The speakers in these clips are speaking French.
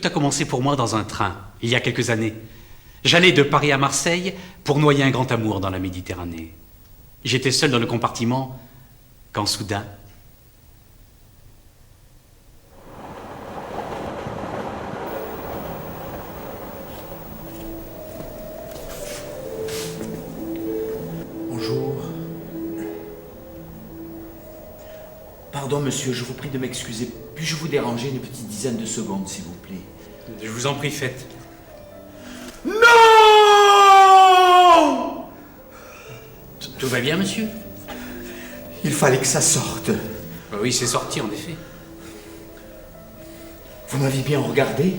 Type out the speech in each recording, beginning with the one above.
a commencé pour moi dans un train, il y a quelques années. J'allais de Paris à Marseille pour noyer un grand amour dans la Méditerranée. J'étais seul dans le compartiment quand soudain... Bonjour. Pardon, monsieur, je vous prie de m'excuser. Puis-je vous déranger une petite dizaine de secondes, s'il vous plaît? Je vous en prie, faites. Non! Tout va bien, monsieur? Il fallait que ça sorte. Oui, c'est sorti, en effet. Vous m'aviez bien regardé?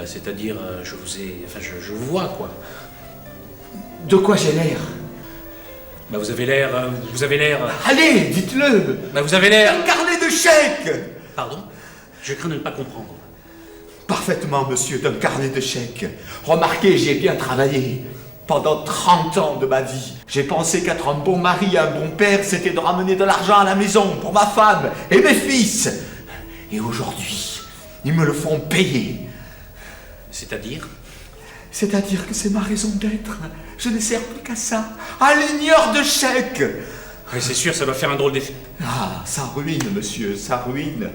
C'est-à-dire, je vous ai... Enfin, je vous vois, quoi. De quoi j'ai l'air? Vous avez l'air... Vous avez l'air... Allez, dites-le! Vous avez l'air... Un carnet de chèques! Pardon? Je crains de ne pas comprendre. Parfaitement, monsieur, d'un carnet de chèques. Remarquez, j'ai bien travaillé. Pendant 30 ans de ma vie, j'ai pensé qu'être un bon mari et un bon père, c'était de ramener de l'argent à la maison pour ma femme et mes fils. Et aujourd'hui, ils me le font payer. C'est-à-dire? C'est-à-dire que c'est ma raison d'être. Je ne sers plus qu'à ça. À l'ignore de chèques. Oui, c'est sûr, ça doit faire un drôle d'effet. Ah, ça ruine, monsieur, ça ruine.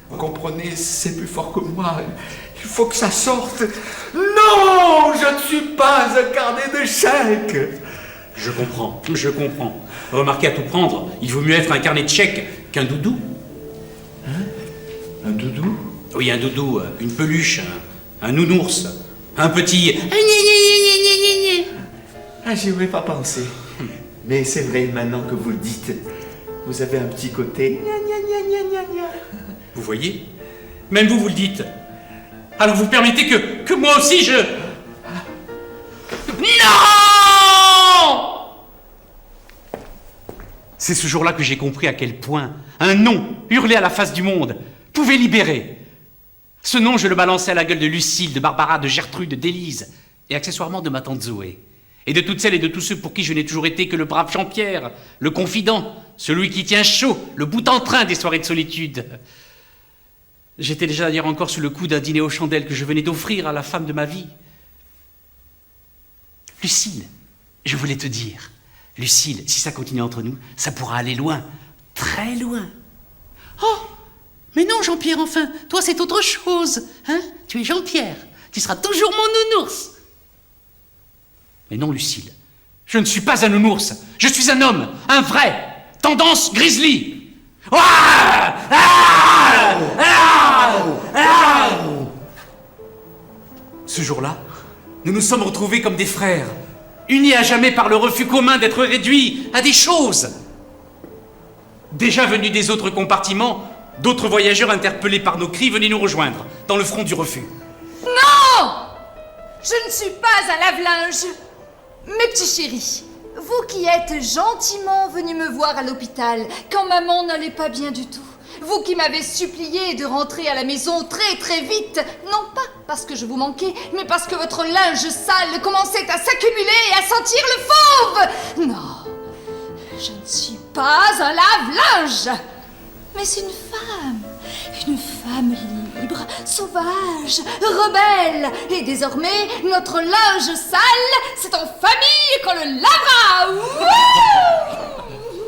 Vous comprenez, c'est plus fort que moi. Il faut que ça sorte. Non, je ne suis pas un carnet de chèques. Je comprends. Remarquez, à tout prendre, il vaut mieux être un carnet de chèques qu'un doudou. Hein? Un doudou? Oui, un doudou, une peluche, un nounours, un petit... Ah, j'y aurais pas pensé. Mais c'est vrai, maintenant que vous le dites, vous avez un petit côté... Vous voyez? Même vous le dites. Alors vous permettez que moi aussi je... Non! C'est ce jour-là que j'ai compris à quel point un nom, hurlé à la face du monde, pouvait libérer. Ce nom, je le balançais à la gueule de Lucille, de Barbara, de Gertrude, d'Élise, et accessoirement de ma tante Zoé. Et de toutes celles et de tous ceux pour qui je n'ai toujours été que le brave Jean-Pierre, le confident, celui qui tient chaud, le bout en train des soirées de solitude. J'étais déjà d'ailleurs encore sous le coup d'un dîner aux chandelles que je venais d'offrir à la femme de ma vie. Lucille, je voulais te dire, Lucille, si ça continue entre nous, ça pourra aller loin, très loin. Oh, mais non Jean-Pierre, enfin, toi c'est autre chose, hein? Tu es Jean-Pierre, tu seras toujours mon nounours. Mais non Lucille, je ne suis pas un nounours, je suis un homme, un vrai, tendance grizzly. Ah! Ah! Ah! Ah! Ce jour-là, nous nous sommes retrouvés comme des frères, unis à jamais par le refus commun d'être réduits à des choses. Déjà venus des autres compartiments, d'autres voyageurs interpellés par nos cris venaient nous rejoindre dans le front du refus. Non! Je ne suis pas un lave-linge. Mes petits chéris, vous qui êtes gentiment venus me voir à l'hôpital quand maman n'allait pas bien du tout, vous qui m'avez supplié de rentrer à la maison très très vite, non pas parce que je vous manquais, mais parce que votre linge sale commençait à s'accumuler et à sentir le fauve. Non, je ne suis pas un lave-linge, mais une femme libre, sauvage, rebelle. Et désormais, notre linge sale, c'est en famille qu'on le lavera.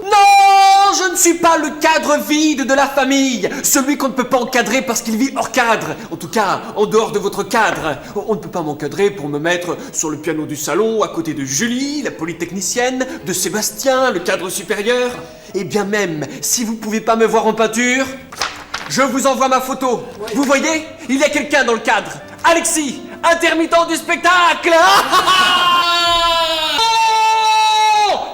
Non, je ne suis pas le cadre vide de la famille, celui qu'on ne peut pas encadrer parce qu'il vit hors cadre, en tout cas en dehors de votre cadre. On ne peut pas m'encadrer pour me mettre sur le piano du salon à côté de Julie, la polytechnicienne, de Sébastien, le cadre supérieur. Et bien même, si vous pouvez pas me voir en peinture, je vous envoie ma photo. Ouais. Vous voyez, il y a quelqu'un dans le cadre. Alexis, intermittent du spectacle.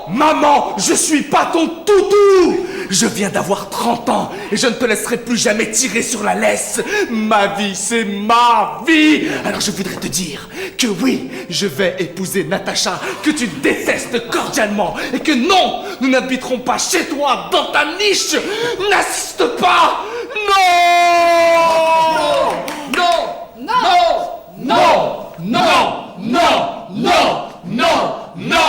Maman, je suis pas ton toutou! Je viens d'avoir 30 ans et je ne te laisserai plus jamais tirer sur la laisse. Ma vie, c'est ma vie! Alors je voudrais te dire que oui, je vais épouser Natacha, que tu détestes cordialement, et que non, nous n'habiterons pas chez toi, dans ta niche! N'assiste pas! Non! Non! Non! Non! Non! Non! Non! Non! Non!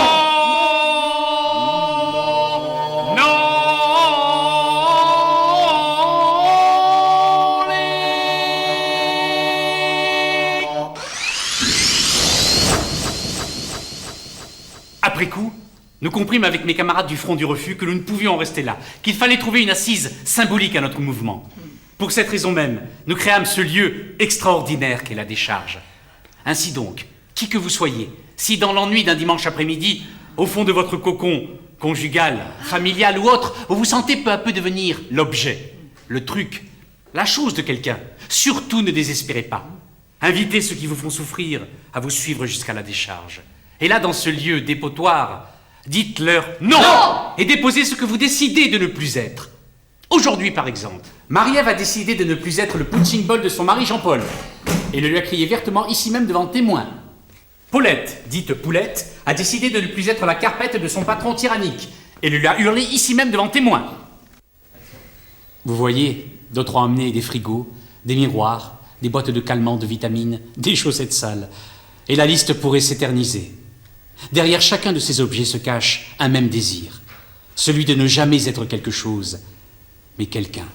Après coup, nous comprîmes avec mes camarades du Front du Refus que nous ne pouvions en rester là, qu'il fallait trouver une assise symbolique à notre mouvement. Pour cette raison même, nous créâmes ce lieu extraordinaire qu'est la décharge. Ainsi donc, qui que vous soyez, si dans l'ennui d'un dimanche après-midi, au fond de votre cocon conjugal, familial ou autre, vous vous sentez peu à peu devenir l'objet, le truc, la chose de quelqu'un, surtout ne désespérez pas. Invitez ceux qui vous font souffrir à vous suivre jusqu'à la décharge. Et là, dans ce lieu dépotoir, dites-leur non, et déposez ce que vous décidez de ne plus être. Aujourd'hui, par exemple, Marie-Ève a décidé de ne plus être le punching ball de son mari Jean-Paul, et le lui a crié vertement ici même devant témoins. Paulette, dite Poulette, a décidé de ne plus être la carpette de son patron tyrannique, et le lui a hurlé ici même devant témoins. Vous voyez, d'autres ont amené des frigos, des miroirs, des boîtes de calmants, de vitamines, des chaussettes sales, et la liste pourrait s'éterniser. Derrière chacun de ces objets se cache un même désir, celui de ne jamais être quelque chose, mais quelqu'un.